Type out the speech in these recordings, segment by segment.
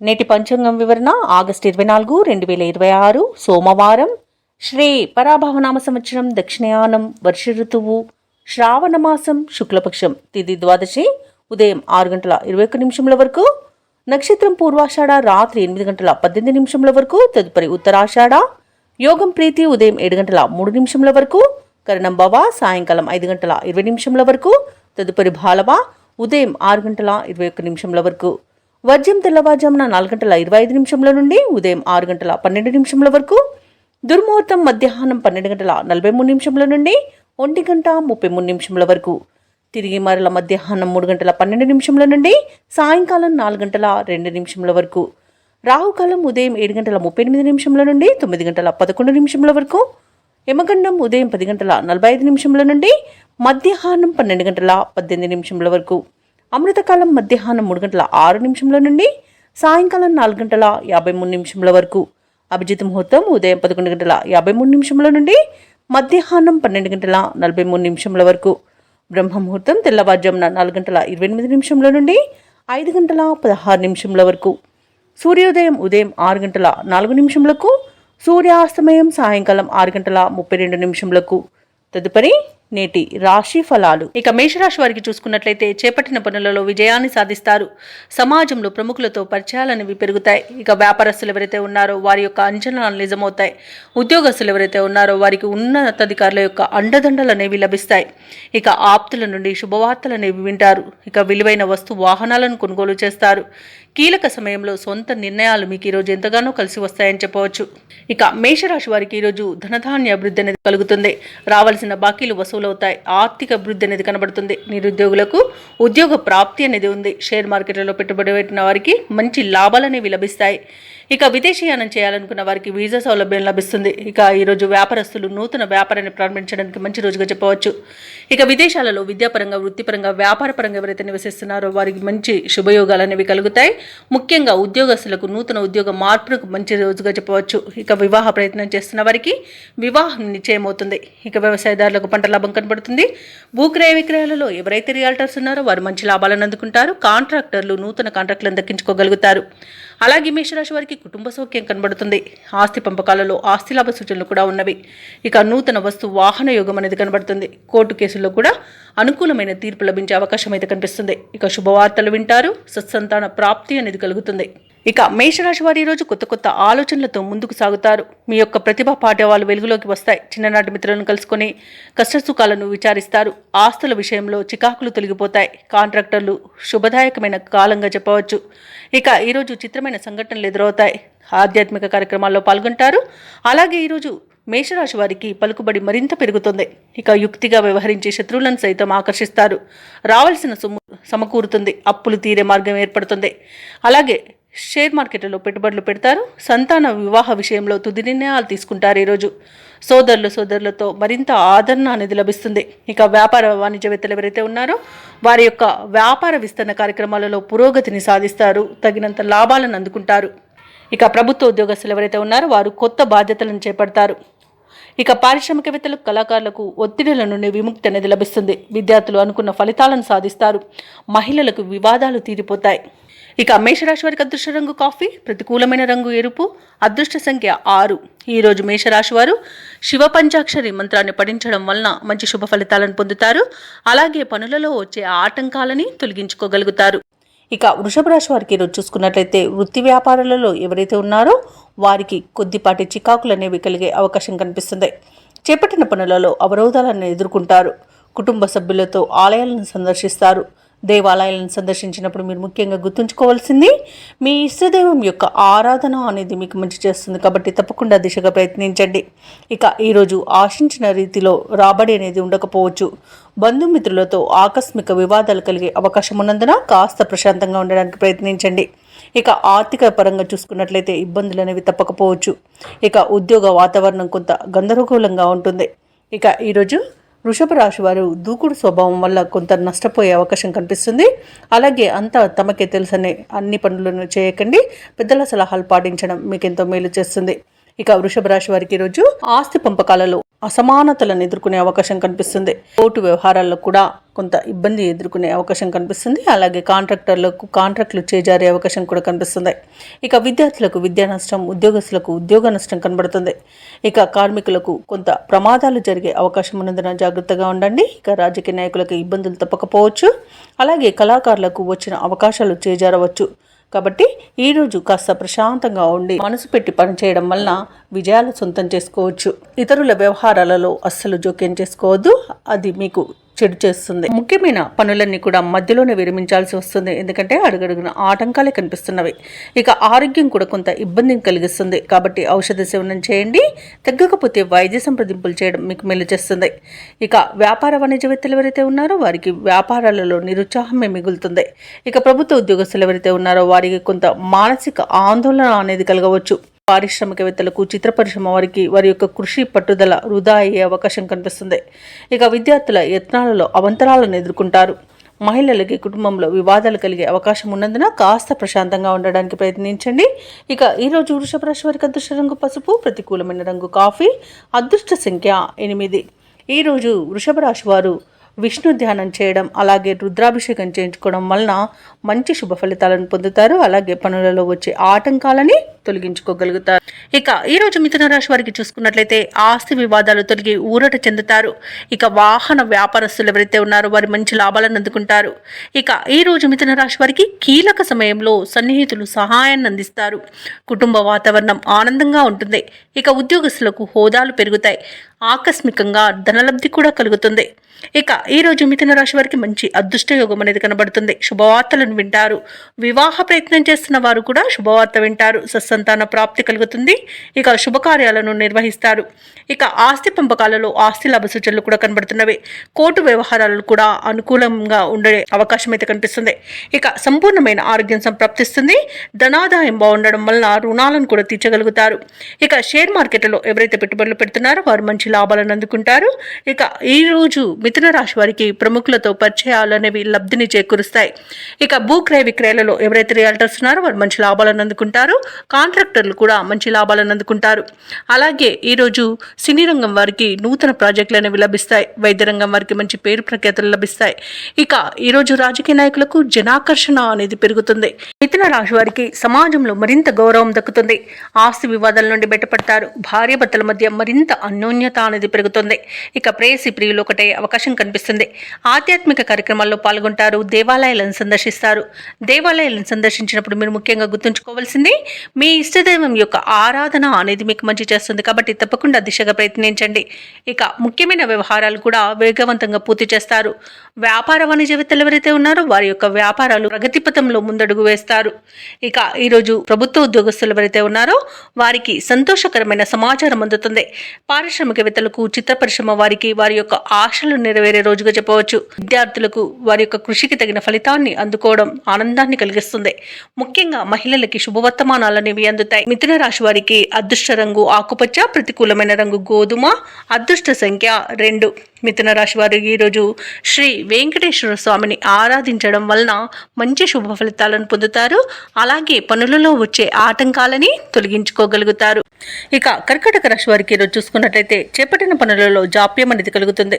నేటి పంచాంగం వివరణ ఆగస్టు 24, 2026 సోమవారం. శ్రీ పరాభవనామ సంవత్సరం, దక్షిణయానం, వర్ష ఋతువు, శ్రావణ మాసం, శుక్లపక్షం, తిథి ద్వాదశి, ఉదయం 6:21 వరకు, నక్షత్రం పూర్వాషాఢ, రాత్రి 8:18 వరకు, తదుపరి ఉత్తరాషాఢ, యోగం ప్రీతి, ఉదయం 7:03 వరకు, కరణం భవ, సాయంకాలం 5:20 వరకు, తదుపరి భాలవ, ఉదయం 6:21 వరకు, వర్జ్యం తెల్లవారుజామున 4:25 నుండి ఉదయం 6:12 వరకు, దుర్ముహూర్తం మధ్యాహ్నం 12:43 నుండి 1:33 వరకు, తిరిగి మరల మధ్యాహ్నం 3:12 నుండి సాయంకాలం 4:02 వరకు, రాహుకాలం ఉదయం 7:38 నుండి 9:11 వరకు, యమగండం ఉదయం 10:45 నుండి మధ్యాహ్నం 12:18 వరకు, అమృతకాలం మధ్యాహ్నం 3:06 నుండి సాయంకాలం 4:53 వరకు, అభిజిత్ ముహూర్తం ఉదయం 11:53 నుండి మధ్యాహ్నం 12:43 వరకు, బ్రహ్మ ముహూర్తం తెల్లవారుజామున 4:28 నుండి 5:16 వరకు, సూర్యోదయం ఉదయం 6:04, సూర్యాస్తమయం సాయంకాలం 6:32. తదుపరి నేటి రాశి ఫలాలు. ఇక మేషరాశి వారికి చూసుకున్నట్లయితే చేపట్టిన పనులలో విజయాన్ని సాధిస్తారు. సమాజంలో ప్రముఖులతో పరిచయాలనేవి పెరుగుతాయి. ఇక వ్యాపారస్తులు ఎవరైతే ఉన్నారో వారి యొక్క అంచనాలు నిజమవుతాయి. ఉద్యోగస్తులు ఎవరైతే ఉన్నారో వారికి ఉన్నతాధికారుల యొక్క అండదండలు అనేవి లభిస్తాయి. ఇక ఆప్తుల నుండి శుభవార్తలు అనేవి వింటారు. ఇక విలువైన వస్తు వాహనాలను కొనుగోలు చేస్తారు. కీలక సమయంలో సొంత నిర్ణయాలు మీకు ఈరోజు ఎంతగానో కలిసి వస్తాయని చెప్పవచ్చు. ఇక మేషరాశి వారికి ఈరోజు ధనధాన్య అభివృద్ధి అనేది కలుగుతుంది. రావాల్సిన బాకీలు వసూలవుతాయి. ఆర్థిక అభివృద్ధి అనేది కనబడుతుంది. నిరుద్యోగులకు ఉద్యోగ ప్రాప్తి అనేది ఉంది. షేర్ మార్కెట్లలో పెట్టుబడి పెట్టిన వారికి మంచి లాభాలు అనేవి లభిస్తాయి. ఇక విదేశీయానం చేయాలనుకున్న వారికి వీసా సౌలభ్యం లభిస్తుంది. ఇక ఈరోజు వ్యాపారస్తులు నూతన వ్యాపారాన్ని ప్రారంభించడానికి మంచి రోజుగా చెప్పవచ్చు. ఇక విదేశాలలో విద్యాపరంగా, వృత్తిపరంగా, వ్యాపారపరంగా ఎవరైతే నివసిస్తున్నారో వారికి మంచి శుభయోగాలు అనేవి కలుగుతాయి. ముఖ్యంగా ఉద్యోగస్తులకు నూతన ఉద్యోగ మార్పులకు మంచి రోజుగా చెప్పవచ్చు. ఇక వివాహ ప్రయత్నం చేస్తున్న వారికి వివాహం నిశ్చయమవుతుంది. ఇక వ్యవసాయదారులకు పంట లాభం కనబడుతుంది. భూక్రయ విక్రయాలలో ఎవరైతే రియాల్టర్స్ ఉన్నారో వారు మంచి లాభాలను అందుకుంటారు. కాంట్రాక్టర్లు నూతన కాంట్రాక్టులను దక్కించుకోగలుగుతారు. అలాగే మేషరాశి వారికి కుటుంబ సౌఖ్యం కనబడుతుంది. ఆస్తి పంపకాలలో ఆస్తి లాభ సూచనలు కూడా ఉన్నవి. ఇక నూతన వస్తు వాహన యోగం అనేది కనబడుతుంది. కోర్టు కేసుల్లో కూడా అనుకూలమైన తీర్పు లభించే అవకాశం అయితే కనిపిస్తుంది. ఇక శుభవార్తలు వింటారు. సత్సంతాన ప్రాప్తి అనేది కలుగుతుంది. ఇక మేషరాశి వారి ఈరోజు కొత్త కొత్త ఆలోచనలతో ముందుకు సాగుతారు. మీ యొక్క ప్రతిభా పాఠవాలు వెలుగులోకి వస్తాయి. చిన్ననాటి మిత్రులను కలుసుకొని కష్టసుఖాలను విచారిస్తారు. ఆస్తుల విషయంలో చికాకులు తొలగిపోతాయి. కాంట్రాక్టర్లు శుభదాయకమైన కాలంగా చెప్పవచ్చు. ఇక ఈరోజు చిత్రమైన సంఘటనలు ఎదురవుతాయి. ఆధ్యాత్మిక కార్యక్రమాల్లో పాల్గొంటారు. అలాగే ఈరోజు మేషరాశి వారికి పలుకుబడి మరింత పెరుగుతుంది. ఇక యుక్తిగా వ్యవహరించి శత్రువులను సైతం ఆకర్షిస్తారు. రావాల్సిన సొమ్ము సమకూరుతుంది. అప్పులు తీరే మార్గం ఏర్పడుతుంది. అలాగే షేర్ మార్కెట్లలో పెట్టుబడులు పెడతారు. సంతాన వివాహ విషయంలో తుది నిర్ణయాలు తీసుకుంటారు. ఈరోజు సోదరులతో మరింత ఆదరణ అనేది లభిస్తుంది. ఇక వ్యాపార వాణిజ్యవేత్తలు ఎవరైతే ఉన్నారో వారి యొక్క వ్యాపార విస్తరణ కార్యక్రమాలలో పురోగతిని సాధిస్తారు. తగినంత లాభాలను అందుకుంటారు. ఇక ప్రభుత్వ ఉద్యోగస్తులు ఎవరైతే ఉన్నారో వారు కొత్త బాధ్యతలను చేపడతారు. ఇక పారిశ్రామికవేత్తలకు, కళాకారులకు ఒత్తిడిల నుండి విముక్తి అనేది లభిస్తుంది. విద్యార్థులు అనుకున్న ఫలితాలను సాధిస్తారు. మహిళలకు వివాదాలు తీరిపోతాయి. ఇక మేషరాశి వారికి అదృష్ట రంగు కాఫీ, ప్రతికూలమైన రంగు ఎరుపు, అదృష్ట సంఖ్య 6. ఈరోజు మేషరాశి వారు శివ పంచాక్షరి మంత్రాన్ని పఠించడం వలన మంచి శుభ ఫలితాలను పొందుతారు. అలాగే పనులలో వచ్చే ఆటంకాలని తొలగించుకోగలుగుతారు. ఇక వృషభ రాశి వారికి ఈరోజు చూసుకున్నట్లయితే వృత్తి వ్యాపారాలలో ఎవరైతే ఉన్నారో వారికి కొద్దిపాటి చికాకులు అనేవి కలిగే అవకాశం కనిపిస్తుంది. చేపట్టిన పనులలో అవరోధాలను ఎదుర్కొంటారు. కుటుంబ సభ్యులతో ఆలయాలను సందర్శిస్తారు. దేవాలయాలను సందర్శించినప్పుడు మీరు ముఖ్యంగా గుర్తుంచుకోవాల్సింది మీ ఇష్టదైవం యొక్క ఆరాధన అనేది మీకు మంచి చేస్తుంది. కాబట్టి తప్పకుండా దిశగా ప్రయత్నించండి. ఇక ఈరోజు ఆశించిన రీతిలో రాబడి అనేది ఉండకపోవచ్చు. బంధుమిత్రులతో ఆకస్మిక వివాదాలు కలిగే అవకాశం ఉన్నందున కాస్త ప్రశాంతంగా ఉండడానికి ప్రయత్నించండి. ఇక ఆర్థిక పరంగా చూసుకున్నట్లయితే ఇబ్బందులు అనేవి తప్పకపోవచ్చు. ఇక ఉద్యోగ వాతావరణం కొంత గందరగోళంగా ఉంటుంది. ఇక ఈరోజు వృషభ రాశి వారు దూకుడు స్వభావం వల్ల కొంత నష్టపోయే అవకాశం కనిపిస్తుంది. అలాగే అంతా తమకే తెలుసనే అన్ని పనులను చేయకండి. పెద్దల సలహాలు పాటించడం మీకు ఎంతో మేలు చేస్తుంది. ఇక వృషభ రాశి వారికి ఈరోజు ఆస్తి పంపకాలలో అసమానతలను ఎదుర్కొనే అవకాశం కనిపిస్తుంది. కోర్టు వ్యవహారాల్లో కూడా కొంత ఇబ్బంది ఎదుర్కొనే అవకాశం కనిపిస్తుంది. అలాగే కాంట్రాక్టర్లకు కాంట్రాక్టులు చేజారే అవకాశం కూడా కనిపిస్తుంది. ఇక విద్యార్థులకు విద్యా నష్టం, ఉద్యోగస్తులకు ఉద్యోగ నష్టం కనబడుతుంది. ఇక కార్మికులకు కొంత ప్రమాదాలు జరిగే అవకాశం ఉన్నందున జాగ్రత్తగా ఉండండి. ఇక రాజకీయ నాయకులకు ఇబ్బందులు తప్పకపోవచ్చు. అలాగే కళాకారులకు వచ్చిన అవకాశాలు చేజారవచ్చు. కాబట్టి ఈరోజు కాస్త ప్రశాంతంగా ఉండి మనసు పెట్టి పనిచేయడం వలన విజయాలు సొంతం చేసుకోవచ్చు. ఇతరుల వ్యవహారాలలో అస్సలు జోక్యం చేసుకోవద్దు, అది మీకు చెడు చేస్తుంది. ముఖ్యమైన పనులన్నీ కూడా మధ్యలోనే విరమించాల్సి వస్తుంది. ఎందుకంటే అడుగడుగున ఆటంకాలే కనిపిస్తున్నవి. ఇక ఆరోగ్యం కూడా కొంత ఇబ్బందిని కలిగిస్తుంది. కాబట్టి ఔషధ సేవనం చేయండి. తగ్గకపోతే వైద్య సంప్రదింపులు చేయడం మీకు మేలు చేస్తుంది. ఇక వ్యాపార వాణిజ్యవేత్తలు ఎవరైతే ఉన్నారో వారికి వ్యాపారాలలో నిరుత్సాహమే మిగులుతుంది. ఇక ప్రభుత్వ ఉద్యోగస్తులు ఎవరైతే ఉన్నారో వారికి కొంత మానసిక ఆందోళన అనేది కలగవచ్చు. పారిశ్రామికవేత్తలకు, చిత్ర పరిశ్రమ వారికి వారి యొక్క కృషి పట్టుదల వృధా అయ్యే అవకాశం కనిపిస్తుంది. ఇక విద్యార్థుల యత్నాలలో అవంతరాలను ఎదుర్కొంటారు. మహిళలకి కుటుంబంలో వివాదాలు కలిగే అవకాశం ఉన్నందున కాస్త ప్రశాంతంగా ఉండడానికి ప్రయత్నించండి. ఇక ఈరోజు వృషభ రాశి వారికి అదృష్ట రంగు పసుపు, ప్రతికూలమైన రంగు కాఫీ, అదృష్ట సంఖ్య 8. ఈరోజు వృషభ రాశి వారు విష్ణు ధ్యానం చేయడం, అలాగే రుద్రాభిషేకం చేయించుకోవడం వలన మంచి శుభ ఫలితాలను పొందుతారు. అలాగే పనులలో వచ్చే ఆటంకాలని తొలగించుకోగలుగుతారు. ఇక ఈరోజు మిథున రాశి వారికి చూసుకున్నట్లయితే ఆస్తి వివాదాలు తొలగి ఊరట చెందుతారు. ఇక వాహన వ్యాపారస్తులు ఎవరైతే ఉన్నారో వారి మంచి లాభాలను అందుకుంటారు. ఇక ఈరోజు మిథున రాశి వారికి కీలక సమయంలో సన్నిహితులు సహాయాన్ని అందిస్తారు. కుటుంబ వాతావరణం ఆనందంగా ఉంటుంది. ఇక ఉద్యోగస్తులకు హోదాలు పెరుగుతాయి. ఆకస్మికంగా ధనలబ్ధి కూడా కలుగుతుంది. ఇక ఈరోజు మిథున రాశి వారికి మంచి అదృష్ట యోగం అనేది కనబడుతుంది. శుభవార్తలను వింటారు. వివాహ ప్రయత్నం చేస్తున్న వారు కూడా శుభవార్త వింటారు. సత్సంతాన ప్రాప్తి కలుగుతుంది. ఇక శుభకార్యాలను నిర్వహిస్తారు. ఇక ఆస్తి పంపకాలలో ఆస్తి లాభ సూచనలు కూడా కనబడుతున్నవి. కోర్టు వ్యవహారాలు కూడా అనుకూలంగా ఉండే అవకాశం అయితే కనిపిస్తుంది. ఇక సంపూర్ణమైన ఆరోగ్యం సంప్రాప్తిస్తుంది. ధనాదాయం బాగుండడం వలన రుణాలను కూడా తీర్చగలుగుతారు. ఇక షేర్ మార్కెట్లో ఎవరైతే పెట్టుబడులు పెడుతున్నారో వారు మంచి లాభాలను అందుకుంటారు. ఇక ఈరోజు మిథున రాశి వారికి ప్రముఖులతో పరిచయాలు అనేవి లబ్ధిని చేకూరుస్తాయి. ఇక భూక్రయ విక్రయాలలో ఎవరైతే రియల్టర్స్ ఉన్నారో వారు మంచి లాభాలను అందుకుంటారు. కాంట్రాక్టర్లు కూడా మంచి లాభాలను అందుకుంటారు. అలాగే ఈరోజు సినీ రంగం వారికి నూతన ప్రాజెక్టులు అనేవి లభిస్తాయి. వైద్య రంగం వారికి మంచి పేరు ప్రఖ్యాతులు లభిస్తాయి. ఇక ఈరోజు రాజకీయ నాయకులకు జనాకర్షణ అనేది పెరుగుతుంది. మిథున రాశి వారికి సమాజంలో మరింత గౌరవం దక్కుతుంది. ఆస్తి వివాదాల నుండి బయటపడతారు. భార్యాభర్తల మధ్య మరింత అన్యోన్యత అనేది పెరుగుతుంది. ఇక ప్రేయసి ప్రియులు ఒకటే అవకాశం కనిపిస్తుంది. ఆధ్యాత్మిక కార్యక్రమాల్లో పాల్గొంటారు. దేవాలయాలను సందర్శిస్తారు. దేవాలయాలను సందర్శించినప్పుడు మీరు ముఖ్యంగా గుర్తుంచుకోవాల్సింది మీ ఇష్టదైవం యొక్క ఆరాధన అనేది మీకు మంచి చేస్తుంది. కాబట్టి తప్పకుండా దిశగా ప్రయత్నించండి. ఇక ముఖ్యమైన వ్యవహారాలు కూడా వేగవంతంగా పూర్తి చేస్తారు. వ్యాపార వాణిజ్యవేత్తలు ఎవరైతే ఉన్నారో వారి యొక్క వ్యాపారాలు ప్రగతి పథంలో ముందడుగు వేస్తారు. ఇక ఈరోజు ప్రభుత్వ ఉద్యోగస్తులు ఎవరైతే ఉన్నారో వారికి సంతోషకరమైన సమాచారం అందుతుంది. పారిశ్రామికవేత్తలకు, చిత్ర పరిశ్రమ వారికి వారి యొక్క ఆశలు నెరవేరే రోజుగా చెప్పవచ్చు. విద్యార్థులకు వారి యొక్క కృషికి తగిన ఫలితాన్ని అందుకోవడం ఆనందాన్ని కలిగిస్తుంది. ముఖ్యంగా మహిళలకి శుభవర్తమానాలు అనేవి అందుతాయి. మిథున రాశి వారికి అదృష్ట రంగు ఆకుపచ్చ, ప్రతికూలమైన రంగు గోధుమ, అదృష్ట సంఖ్య 2. మిథున రాశి వారు ఈరోజు శ్రీ వెంకటేశ్వర స్వామిని ఆరాధించడం వలన మంచి శుభ ఫలితాలను పొందుతారు. అలాగే పనులలో వచ్చే ఆటంకాలని తొలగించుకోగలుగుతారు. ఇక కర్కాటక రాశి వారికి ఈరోజు చూసుకున్నట్లయితే చేపట్టిన పనులలో జాప్యం అనేది కలుగుతుంది.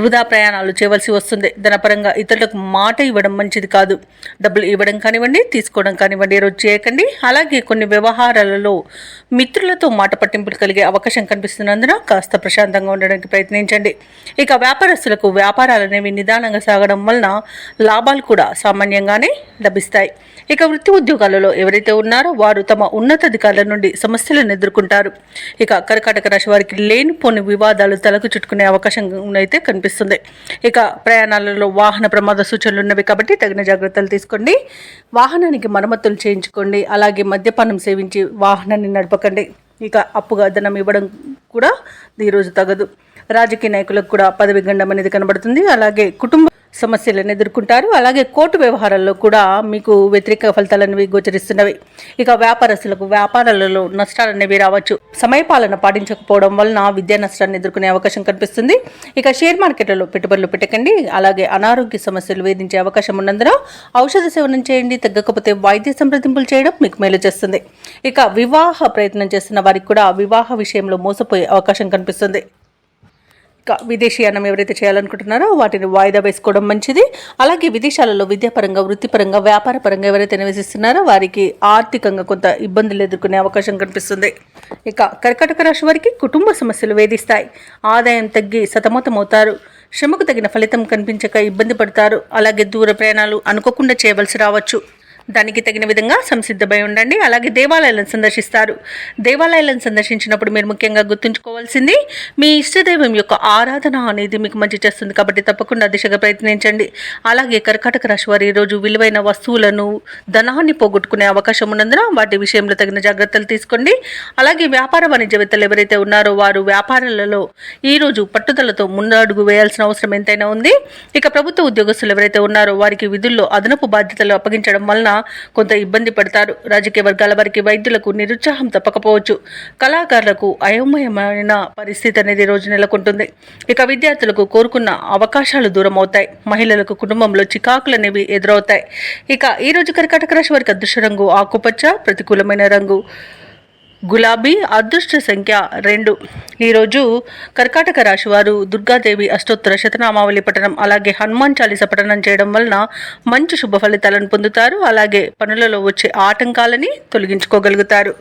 వృధా ప్రయాణాలు చేయవలసి వస్తుంది. ధనపరంగా ఇతరులకు మాట ఇవ్వడం మంచిది కాదు. డబ్బులు ఇవ్వడం కానివ్వండి, తీసుకోవడం కానివ్వండి ఈరోజు చేయకండి. అలాగే కొన్ని వ్యవహారాలలో మిత్రులతో మాట పట్టింపులు కలిగే అవకాశం కనిపిస్తున్నందున కాస్త ప్రశాంతంగా ఉండడానికి ప్రయత్నించండి. ఇక వ్యాపారస్తులకు వ్యాపారాలు అనేవి నిదానంగా సాగడం వలన లాభాలు కూడా సామాన్యంగానే లభిస్తాయి. ఇక వృత్తి ఉద్యోగాలలో ఎవరైతే ఉన్నారో వారు తమ ఉన్నతాధికారుల నుండి సమస్యలను ఎదుర్కొంటారు. ఇక కర్కాటక రాశి వారికి లేనిపోని వివాదాలు తలకు చుట్టుకునే అవకాశం అయితే కనిపిస్తుంది. ఇక ప్రయాణాలలో వాహన ప్రమాద సూచనలు ఉన్నవి కాబట్టి తగిన జాగ్రత్తలు తీసుకోండి. వాహనానికి మరమ్మతులు చేయించుకోండి. అలాగే మద్యపానం సేవించి వాహనాన్ని నడపకండి. ఇక అప్పుగా ధనం ఇవ్వడం కూడా ఈరోజు తగదు. రాజకీయ నాయకులకు కూడా పదవి గండం అనేది కనబడుతుంది. అలాగే కుటుంబ సమస్యలను ఎదుర్కొంటారు. అలాగే కోర్టు వ్యవహారాల్లో కూడా మీకు వ్యతిరేక ఫలితాలనేవి గోచరిస్తున్నవి. ఇక వ్యాపారస్తులకు వ్యాపారాలలో నష్టాలు అనేవి రావచ్చు. సమయపాలన పాటించకపోవడం వలన విద్యా నష్టాన్ని ఎదుర్కొనే అవకాశం కనిపిస్తుంది. ఇక షేర్ మార్కెట్లలో పెట్టుబడులు పెట్టకండి. అలాగే అనారోగ్య సమస్యలు వేధించే అవకాశం ఉన్నందున ఔషధ సేవనం చేయండి. తగ్గకపోతే వైద్య సంప్రదింపులు చేయడం మీకు మేలు చేస్తుంది. ఇక వివాహ ప్రయత్నం చేస్తున్న వారికి కూడా వివాహ విషయంలో మోసపోయే అవకాశం కనిపిస్తుంది. విదేశీయానం ఎవరైతే చేయాలనుకుంటున్నారో వాటిని వాయిదా వేసుకోవడం మంచిది. అలాగే విదేశాలలో విద్యాపరంగా, వృత్తిపరంగా, వ్యాపార పరంగా ఎవరైతే నివసిస్తున్నారో వారికి ఆర్థికంగా కొంత ఇబ్బందులు ఎదుర్కొనే అవకాశం కనిపిస్తుంది. ఇక కర్కాటక రాశి వారికి కుటుంబ సమస్యలు వేధిస్తాయి. ఆదాయం తగ్గి సతమతమవుతారు. శ్రమకు తగిన ఫలితం కనిపించక ఇబ్బంది పడతారు. అలాగే దూర ప్రయాణాలు అనుకోకుండా చేయవలసి రావచ్చు. దానికి తగిన విధంగా సంసిద్ధమై ఉండండి. అలాగే దేవాలయాలను సందర్శిస్తారు. దేవాలయాలను సందర్శించినప్పుడు మీరు ముఖ్యంగా గుర్తుంచుకోవాల్సింది మీ ఇష్టదైవం యొక్క ఆరాధన అనేది మీకు మంచి చేస్తుంది కాబట్టి తప్పకుండా దిశగా ప్రయత్నించండి. అలాగే కర్కాటక రాశి వారు ఈరోజు విలువైన వస్తువులను, ధనాన్ని పోగొట్టుకునే అవకాశం ఉన్నందున వాటి విషయంలో తగిన జాగ్రత్తలు తీసుకోండి. అలాగే వ్యాపార వాణిజ్యవేత్తలు ఎవరైతే ఉన్నారో వారు వ్యాపారాలలో ఈరోజు పట్టుదలతో ముందడుగు వేయాల్సిన అవసరం ఎంతైనా ఉంది. ఇక ప్రభుత్వ ఉద్యోగస్తులు ఎవరైతే ఉన్నారో వారికి విధుల్లో అదనపు బాధ్యతలు అప్పగించడం వలన కొంత ఇబ్బంది పడతారు. రాజకీయ వర్గాల వారికి, వైద్యులకు నిరుత్సాహం తప్పకపోవచ్చు. కళాకారులకు అయోమయమైన పరిస్థితి అనేది రోజు నెలకొంటుంది. ఇక విద్యార్థులకు కోరుకున్న అవకాశాలు దూరం అవుతాయి. మహిళలకు కుటుంబంలో చికాకులు అనేవి ఎదురవుతాయి. ఇక ఈ రోజు కర్కాటక రాశి వారికి అదృష్ట రంగు ఆకుపచ్చ, ప్రతికూలమైన రంగు గులాబీ, అదృష్ట సంఖ్య 2. ఈరోజు కర్కాటక రాశి వారు దుర్గాదేవి అష్టోత్తర శతనామావళి పఠనం, అలాగే హనుమాన్ చాలీస పఠనం చేయడం వలన మంచి శుభ ఫలితాలను పొందుతారు. అలాగే పనులలో వచ్చే ఆటంకాలని తొలగించుకోగలుగుతారు.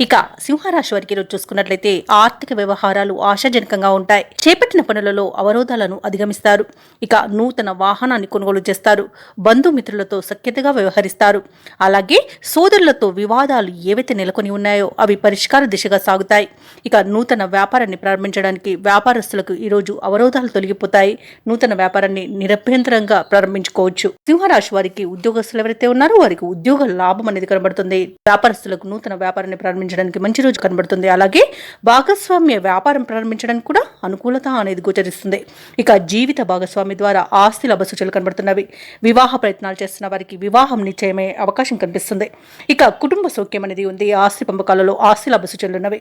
ఇక సింహరాశి వారికి ఈరోజు చూసుకున్నట్లయితే ఆర్థిక వ్యవహారాలు ఆశాజనకంగా ఉంటాయి. చేపట్టిన పనులలో అవరోధాలను అధిగమిస్తారు. ఇక నూతన వాహనాన్ని కొనుగోలు చేస్తారు. బంధుమిత్రులతో సఖ్యతగా వ్యవహరిస్తారు. అలాగే సోదరులతో వివాదాలు ఏవైతే నెలకొని ఉన్నాయో అవి పరిష్కార దిశగా సాగుతాయి. ఇక నూతన వ్యాపారాన్ని ప్రారంభించడానికి వ్యాపారస్తులకు ఈరోజు అవరోధాలు తొలగిపోతాయి. నూతన వ్యాపారాన్ని నిరభ్యంతరంగా ప్రారంభించుకోవచ్చు. సింహరాశి వారికి ఉద్యోగస్తులు ఎవరైతే ఉన్నారో వారికి ఉద్యోగ లాభం అనేది కనబడుతుంది. వ్యాపారస్తులకు నూతన వ్యాపారాన్ని ప్రారంభించడానికి మంచి రోజు కనబడుతుంది. అలాగే భాగస్వామ్య వ్యాపారం ప్రారంభించడానికి కూడా అనుకూలత అనేది గోచరిస్తుంది. ఇక జీవిత భాగస్వామి ద్వారా ఆస్తి లాభ సూచనలు కనబడుతున్నవి. వివాహ ప్రయత్నాలు చేస్తున్న వారికి వివాహం నిశ్చయమయ్యే అవకాశం కనిపిస్తుంది. ఇక కుటుంబ సౌఖ్యం అనేది ఉంది. ఆస్తి పంపకాలలో ఆస్తి లాభ సూచనలు ఉన్నవి.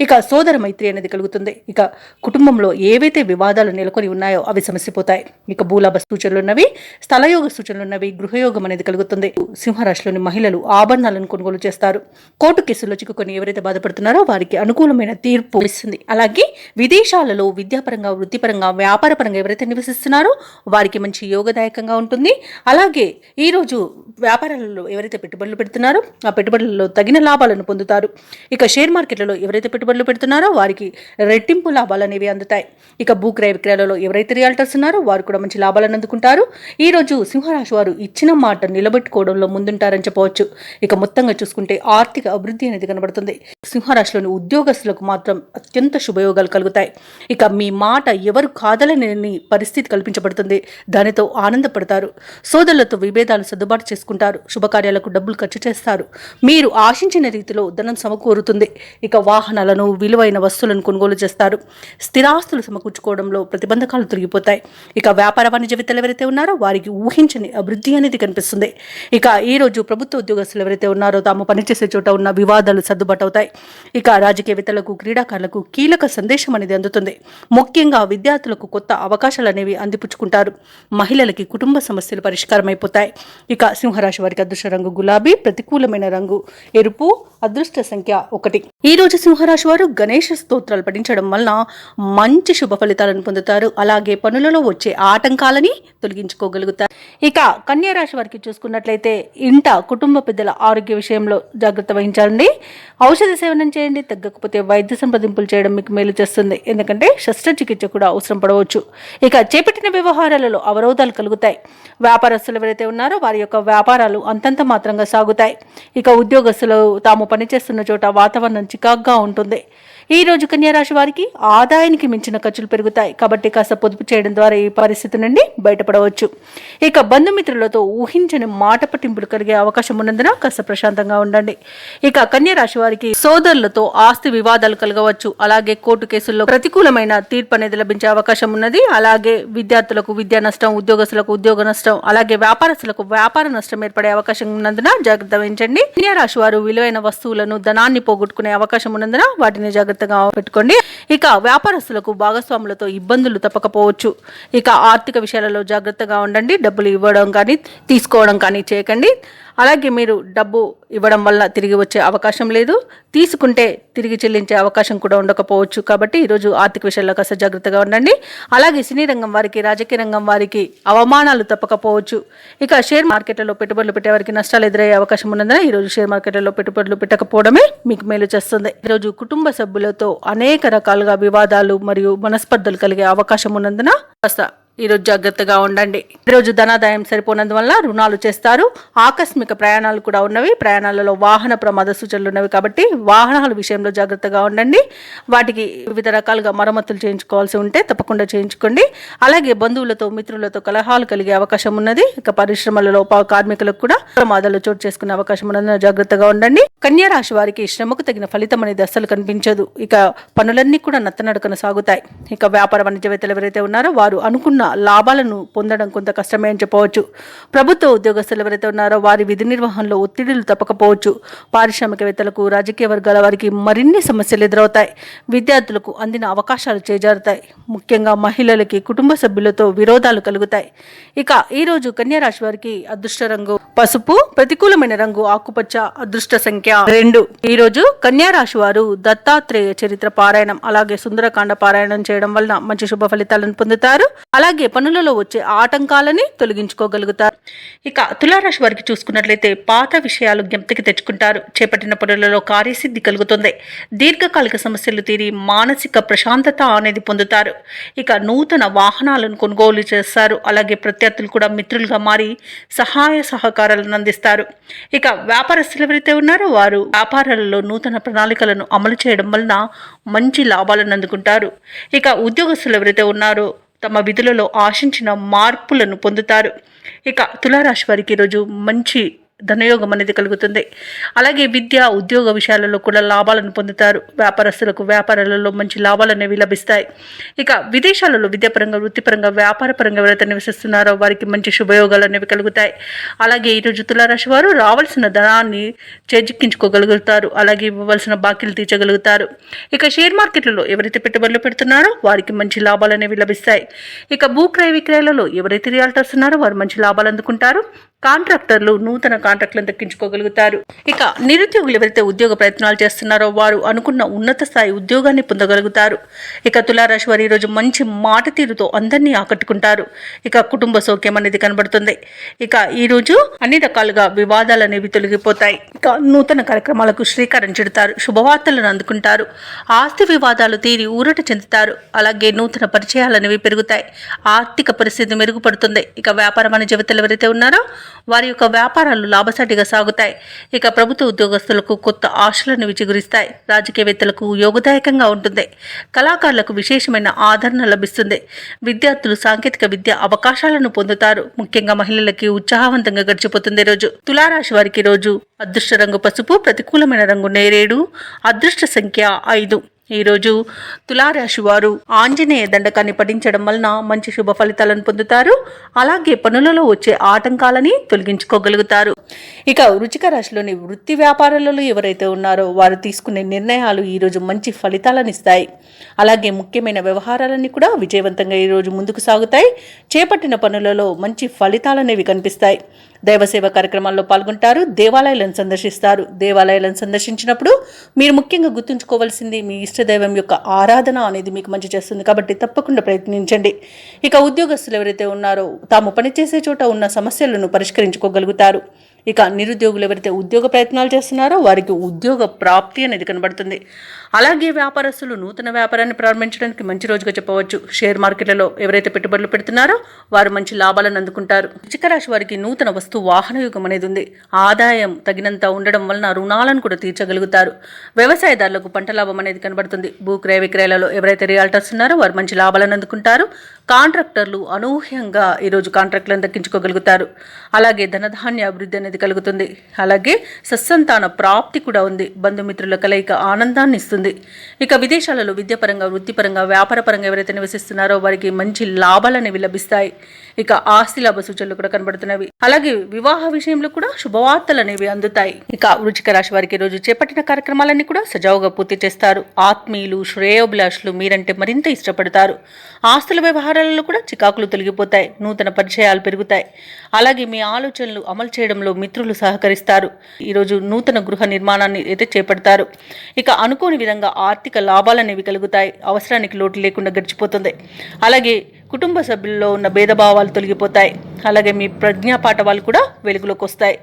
ఇక సోదర మైత్రి అనేది కలుగుతుంది. ఇక కుటుంబంలో ఏవైతే వివాదాలు నెలకొని ఉన్నాయో అవి సమసిపోతాయి. ఇక భూలాభ సూచనలు ఉన్నవి. స్థలయోగ సూచనలు ఉన్నవి. గృహయోగం అనేది కలుగుతుంది. సింహరాశిలోని మహిళలు ఆభరణాలను కొనుగోలు చేస్తారు. కోర్టు కేసుల్లో చిక్కుకొని ఎవరైతే బాధపడుతున్నారో వారికి అనుకూలమైన తీర్పు ఇస్తుంది. అలాగే విదేశాలలో విద్యాపరంగా, వృత్తిపరంగా, వ్యాపార పరంగా ఎవరైతే నివసిస్తున్నారో వారికి మంచి యోగదాయకంగా ఉంటుంది. అలాగే ఈ రోజు వ్యాపారాలలో ఎవరైతే పెట్టుబడులు పెడుతున్నారో ఆ పెట్టుబడులలో తగిన లాభాలను పొందుతారు. ఇక షేర్ మార్కెట్లలో ఎవరైతే పెట్టుబడులు పెడుతున్నారో వారికి రెట్టింపు లాభాలు అనేవి అందుతాయి. ఇక భూక్రయ విక్రయాలలో ఎవరైతే రియాల్టర్స్ ఉన్నారో వారు కూడా మంచి లాభాలను అందుకుంటారు. ఈ రోజు సింహరాశి వారు ఇచ్చిన మాట నిలబెట్టుకోవడంలో ముందుంటారని చెప్పవచ్చు. ఇక మొత్తంగా చూసుకుంటే ఆర్థిక అభివృద్ధి అనేది కనబడుతుంది. సింహరాశిలోని ఉద్యోగస్తులకు మాత్రం అత్యంత శుభయోగాలు కలుగుతాయి. ఇక మీ మాట ఎవరు కాదలని పరిస్థితి కల్పించబడుతుంది. దానితో ఆనందపడతారు. సోదరులతో విభేదాలు సర్దుబాటు చేసుకుంటారు. శుభకార్యాలకు డబ్బులు ఖర్చు చేస్తారు. మీరు ఆశించిన రీతిలో ధనం సమకూరుతుంది. ఇక వాహనాలను, విలువైన వస్తువులను కొనుగోలు చేస్తారు. స్థిరాస్తులు సమకూర్చుకోవడంలో ప్రతిబంధకాలు తొలగిపోతాయి. ఇక వ్యాపార వాణిజ్యవేత్తలు ఎవరైతే ఉన్నారో వారికి ఊహించని అభివృద్ధి అనేది కనిపిస్తుంది. ఇక ఈ రోజు ప్రభుత్వ ఉద్యోగస్తులు ఎవరైతే ఉన్నారో తాము పనిచేసే చోట ఉన్న వివాదాలు సర్దుబాటు అవుతాయి. ఇక రాజకీయవేత్తలకు, క్రీడాకారులకు కీలక సందేశం అనేది అందుతుంది. ముఖ్యంగా విద్యార్థులకు కొత్త అవకాశాలు అనేవి అందిపుచ్చుకుంటారు. మహిళలకి కుటుంబ సమస్యలు పరిష్కారం అయిపోతాయి. ఇక సింహరాశి వారికి అదృష్ట రంగు గులాబీ, ప్రతికూలమైన రంగు ఎరుపు, అదృష్ట సంఖ్య 1. ఈ రోజు సింహరాశి వారు గణేష స్తోత్రాలు పఠించడం వలన మంచి శుభ ఫలితాలను పొందుతారు. అలాగే పనులలో వచ్చే ఆటంకాలని తొలగించుకోగలుగుతారు. ఇక కన్యా రాశి వారికి చూసుకున్నట్లయితే ఇంట కుటుంబ పెద్దల ఆరోగ్య విషయంలో జాగ్రత్త వహించాలండి. ఔషధ సేవనం చేయండి. తగ్గకపోతే వైద్య సంప్రదింపులు చేయడం మీకు మేలు చేస్తుంది. ఎందుకంటే శస్త్రచికిత్స కూడా అవసరం పడవచ్చు. ఇక చేపట్టిన వ్యవహారాలలో అవరోధాలు కలుగుతాయి. వ్యాపారస్తులు ఎవరైతే ఉన్నారో వారి యొక్క వ్యాపారాలు అంతంత మాత్రంగా సాగుతాయి. ఇక ఉద్యోగస్తులు తాము పనిచేస్తున్న చోట వాతావరణం చికాగ్గా ఉంటుంది. ఈ రోజు కన్యా రాశి వారికి ఆదాయానికి మించిన ఖర్చులు పెరుగుతాయి. కాబట్టి కాస్త పొదుపు చేయడం ద్వారా ఈ పరిస్థితి నుండి బయటపడవచ్చు. ఇక బంధుమిత్రులతో ఊహించని మాట పట్టింపులు కలిగే అవకాశం ఉన్నందున కాస్త ప్రశాంతంగా ఉండండి. ఇక కన్యా రాశి వారికి సోదరులతో ఆస్తి వివాదాలు కలగవచ్చు. అలాగే కోర్టు కేసుల్లో ప్రతికూలమైన తీర్పు అనేది లభించే అవకాశం ఉన్నది. అలాగే విద్యార్థులకు విద్యా నష్టం, ఉద్యోగస్తులకు ఉద్యోగ నష్టం, అలాగే వ్యాపారస్తులకు వ్యాపార నష్టం ఏర్పడే అవకాశం ఉన్నందున జాగ్రత్త వహించండి. కన్యా రాశి వారు విలువైన వస్తువులను, ధనాన్ని పోగొట్టుకునే అవకాశం ఉన్నందున వాటిని జాగ్రత్తగా పెట్టుకోండి. ఇక వ్యాపారస్తులకు భాగస్వాములతో ఇబ్బందులు తప్పకపోవచ్చు. ఇక ఆర్థిక విషయాలలో జాగ్రత్తగా ఉండండి. డబ్బులు ఇవ్వడం కానీ తీసుకోవడం కానీ చేయకండి. అలాగే మీరు డబ్బు ఇవ్వడం వల్ల తిరిగి వచ్చే అవకాశం లేదు, తీసుకుంటే తిరిగి చెల్లించే అవకాశం కూడా ఉండకపోవచ్చు. కాబట్టి ఈరోజు ఆర్థిక విషయాల్లో కాస్త జాగ్రత్తగా ఉండండి. అలాగే సినీ రంగం వారికి, రాజకీయ రంగం వారికి అవమానాలు తప్పకపోవచ్చు. ఇక షేర్ మార్కెట్లలో పెట్టుబడులు పెట్టే వారికి నష్టాలు ఎదురయ్యే అవకాశం ఉన్నందున ఈరోజు షేర్ మార్కెట్లలో పెట్టుబడులు పెట్టకపోవడమే మీకు మేలు చేస్తుంది. ఈరోజు కుటుంబ సభ్యులతో అనేక రకాలుగా వివాదాలు మరియు మనస్పర్ధలు కలిగే అవకాశం ఉన్నందున కాస్త ఈరోజు జాగ్రత్తగా ఉండండి. ఈరోజు ధనాదాయం సరిపోనందువల్ల రుణాలు చేస్తారు. ఆకస్మిక ప్రయాణాలు కూడా ఉన్నవి. ప్రయాణాలలో వాహన ప్రమాద సూచనలు ఉన్నవి కాబట్టి వాహనాల విషయంలో జాగ్రత్తగా ఉండండి. వాటికి వివిధ రకాలుగా మరమ్మతులు చేయించుకోవాల్సి ఉంటే తప్పకుండా చేయించుకోండి. అలాగే బంధువులతో, మిత్రులతో కలహాలు కలిగే అవకాశం ఉన్నది. ఇక పరిశ్రమలలో కార్మికులకు కూడా ప్రమాదాలు చోటు చేసుకునే అవకాశం ఉన్నది. జాగ్రత్తగా ఉండండి. కన్యా రాశి వారికి శ్రమకు తగిన ఫలితం అనేది అస్సలు కనిపించదు. ఇక పనులన్నీ కూడా నత్తనడకన సాగుతాయి. ఇక వ్యాపార వాణిజ్యవేత్తలు ఎవరైతే ఉన్నారో వారు అనుకున్న లాభాలను పొందడం కొంత కష్టమే అని చెప్పవచ్చు. ప్రభుత్వ ఉద్యోగస్తులు ఎవరైతే ఉన్నారో వారి విధి నిర్వహణలో ఒత్తిడిలు తప్పకపోవచ్చు. పారిశ్రామికవేత్తలకు, రాజకీయ వర్గాల వారికి మరిన్ని సమస్యలు ఎదురవుతాయి. విద్యార్థులకు అందిన అవకాశాలు చేజారుతాయి. ముఖ్యంగా మహిళలకి కుటుంబ సభ్యులతో విరోధాలు కలుగుతాయి. ఇక ఈరోజు కన్యా రాశి వారికి అదృష్ట రంగు పసుపు, ప్రతికూలమైన రంగు ఆకుపచ్చ, అదృష్ట సంఖ్య 2. ఈరోజు కన్యా రాశి వారు దత్తాత్రేయ చరిత్ర పారాయణం, అలాగే సుందరకాండ పారాయణం చేయడం వలన మంచి శుభ ఫలితాలను పొందుతారు. అలాగే పనులలో వచ్చే ఆటంకాలని తొలగించుకోగలుగుతారు. ఇక తులారాశి వారికి చూసుకున్నట్లయితే పాత విషయాలు జ్ఞప్తికి తెచ్చుకుంటారు. చేపట్టిన పనులలో కార్యసిద్ధి కలుగుతుంది. దీర్ఘకాలిక సమస్యలు తీరి మానసిక ప్రశాంతత అనేది పొందుతారు. ఇక నూతన వాహనాలను కొనుగోలు చేస్తారు. అలాగే ప్రత్యర్థులు కూడా మిత్రులుగా మారి సహాయ సహకారాలను అందిస్తారు. ఇక వ్యాపారస్తులు ఎవరైతే ఉన్నారో వారు వ్యాపారాలలో నూతన ప్రణాళికలను అమలు చేయడం వలన మంచి లాభాలను అందుకుంటారు. ఇక ఉద్యోగస్తులు ఎవరైతే ఉన్నారో తమ విధులలో ఆశించిన మార్పులను పొందుతారు. ఇక తులారాశి వారికి ఈరోజు మంచి ధనయోగం అనేది కలుగుతుంది. అలాగే విద్య, ఉద్యోగ విషయాలలో కూడా లాభాలను పొందుతారు. వ్యాపారస్తులకు వ్యాపారాలలో మంచి లాభాలు అనేవి లభిస్తాయి. ఇక విదేశాలలో విద్యాపరంగా, వృత్తిపరంగా, వ్యాపారపరంగా ఎవరైతే నివసిస్తున్నారో వారికి మంచి శుభయోగాలు అనేవి కలుగుతాయి. అలాగే ఈరోజు తులారాశి వారు రావాల్సిన ధనాన్ని చేజిక్కించుకోగలుగుతారు. అలాగే ఇవ్వవలసిన బాకీలు తీర్చగలుగుతారు. ఇక షేర్ మార్కెట్లలో ఎవరైతే పెట్టుబడులు పెడుతున్నారో వారికి మంచి లాభాలు అనేవి లభిస్తాయి. ఇక భూక్రయ విక్రయాలలో ఎవరైతే రియాల్టర్స్ ఉన్నారో వారు మంచి లాభాలు అందుకుంటారు. కాంట్రాక్టర్లు నూతన కాంట్రాక్టులను దక్కించుకోగలుగుతారు. ఇక నిరుద్యోగులు ఎవరైతే ఉద్యోగ ప్రయత్నాలు చేస్తున్నారో వారు అనుకున్న ఉన్నత స్థాయి ఉద్యోగాన్ని పొందగలుగుతారు. ఇక తులారాశి వారు ఈరోజు మంచి మాట తీరుతో అందరినీ ఆకట్టుకుంటారు. ఇక కుటుంబ సౌఖ్యం అనేది కనబడుతుంది. ఇక ఈరోజు అన్ని రకాలుగా వివాదాలు అనేవి తొలగిపోతాయి. ఇక నూతన కార్యక్రమాలకు శ్రీకారం చుడతారు. శుభవార్తలను అందుకుంటారు. ఆస్తి వివాదాలు తీరి ఊరట చెందుతారు. అలాగే నూతన పరిచయాలు అనేవి పెరుగుతాయి. ఆర్థిక పరిస్థితి మెరుగుపడుతుంది. ఇక వ్యాపార వాణిజ్యవేత్తలు ఎవరైతే ఉన్నారో వారి యొక్క వ్యాపారాలు లాభసాటిగా సాగుతాయి. ఇక ప్రభుత్వ ఉద్యోగస్తులకు కొత్త ఆశలను విచిగురిస్తాయి. రాజకీయవేత్తలకు యోగదాయకంగా ఉంటుంది. కళాకారులకు విశేషమైన ఆదరణ లభిస్తుంది. విద్యార్థులు సాంకేతిక విద్య అవకాశాలను పొందుతారు. ముఖ్యంగా మహిళలకి ఉత్సాహవంతంగా గడిచిపోతుంది. రోజు తులారాశి వారికి రోజు అదృష్ట రంగు పసుపు, ప్రతికూలమైన రంగు నేరేడు, అదృష్ట సంఖ్య 5. ఈరోజు తులారాశి వారు ఆంజనేయ దండకాన్ని పఠించడం వలన మంచి శుభ ఫలితాలను పొందుతారు. అలాగే పనులలో వచ్చే ఆటంకాలని తొలగించుకోగలుగుతారు. ఇక వృశ్చిక రాశిలోని వృత్తి వ్యాపారాలలో ఎవరైతే ఉన్నారో వారు తీసుకునే నిర్ణయాలు ఈరోజు మంచి ఫలితాలను ఇస్తాయి. అలాగే ముఖ్యమైన వ్యవహారాలన్నీ కూడా విజయవంతంగా ఈరోజు ముందుకు సాగుతాయి. చేపట్టిన పనులలో మంచి ఫలితాలనేవి కనిపిస్తాయి. దైవసేవ కార్యక్రమాల్లో పాల్గొంటారు. దేవాలయాలను సందర్శిస్తారు. దేవాలయాలను సందర్శించినప్పుడు మీరు ముఖ్యంగా గుర్తుంచుకోవాల్సింది మీ ఇష్టదైవం యొక్క ఆరాధన అనేది మీకు మంచి చేస్తుంది. కాబట్టి తప్పకుండా ప్రయత్నించండి. ఇక ఉద్యోగస్తులు ఎవరైతే ఉన్నారో తాము పనిచేసే చోట ఉన్న సమస్యలను పరిష్కరించుకోగలుగుతారు. ఇక నిరుద్యోగులు ఎవరైతే ఉద్యోగ ప్రయత్నాలు చేస్తున్నారో వారికి ఉద్యోగ ప్రాప్తి అనేది కనబడుతుంది. అలాగే వ్యాపారస్తులు నూతన వ్యాపారాన్ని ప్రారంభించడానికి మంచి రోజుగా చెప్పవచ్చు. షేర్ మార్కెట్లలో ఎవరైతే పెట్టుబడులు పెడుతున్నారో వారు మంచి లాభాలను అందుకుంటారు. వృశ్చిక రాశి వారికి నూతన వస్తు వాహన యుగం అనేది ఉంది. ఆదాయం తగినంత ఉండడం వలన రుణాలను కూడా తీర్చగలుగుతారు. వ్యవసాయదారులకు పంట లాభం అనేది కనబడుతుంది. భూక్రయ విక్రయాలలో ఎవరైతే రియాల్టర్స్ ఉన్నారో వారు మంచి లాభాలను అందుకుంటారు. కాంట్రాక్టర్లు అనూహ్యంగా ఈరోజు కాంట్రాక్టులను దక్కించుకోగలుగుతారు. అలాగే ధనధాన్య అభివృద్ధి అనేది కలుగుతుంది. అలాగే సత్సంతాన ప్రాప్తి కూడా ఉంది. బంధుమిత్రుల కలయిక ఆనందాన్ని ఇస్తుంది. ఇక విదేశాలలో విద్యాపరంగా, వృత్తిపరంగా, వ్యాపారపరంగా ఎవరైతే నివసిస్తున్నారో వారికి మంచి లాభాలు అనేవి లభిస్తాయి. ఇక ఆస్తి లాభ సూచనలు కూడా కనబడుతున్నవి. అలాగే వివాహ విషయంలో కూడా శుభవార్తలు అనేవి అందుతాయి. ఇక వృశ్చిక రాశి వారికి రోజు చేపట్టిన కార్యక్రమాలన్నీ కూడా సజావుగా పూర్తి చేస్తారు. ఆత్మీయులు, శ్రేయోభిలాషులు మీరంటే మరింత ఇష్టపడతారు. ఆస్తుల వ్యవహారాలలో కూడా చికాకులు తొలగిపోతాయి. నూతన పరిచయాలు పెరుగుతాయి. అలాగే మీ ఆలోచనలు అమలు చేయడంలో మిత్రులు సహకరిస్తారు. ఈరోజు నూతన గృహ నిర్మాణాన్ని అయితే చేపడతారు. ఇక అనుకోని విధంగా ఆర్థిక లాభాలనేవి కలుగుతాయి. అవసరానికి లోటు లేకుండా గడిచిపోతుంది. అలాగే కుటుంబ సభ్యుల్లో ఉన్న భేదభావాలు తొలగిపోతాయి. అలాగే మీ ప్రజ్ఞాపాఠవాలు కూడా వెలుగులోకి వస్తాయి.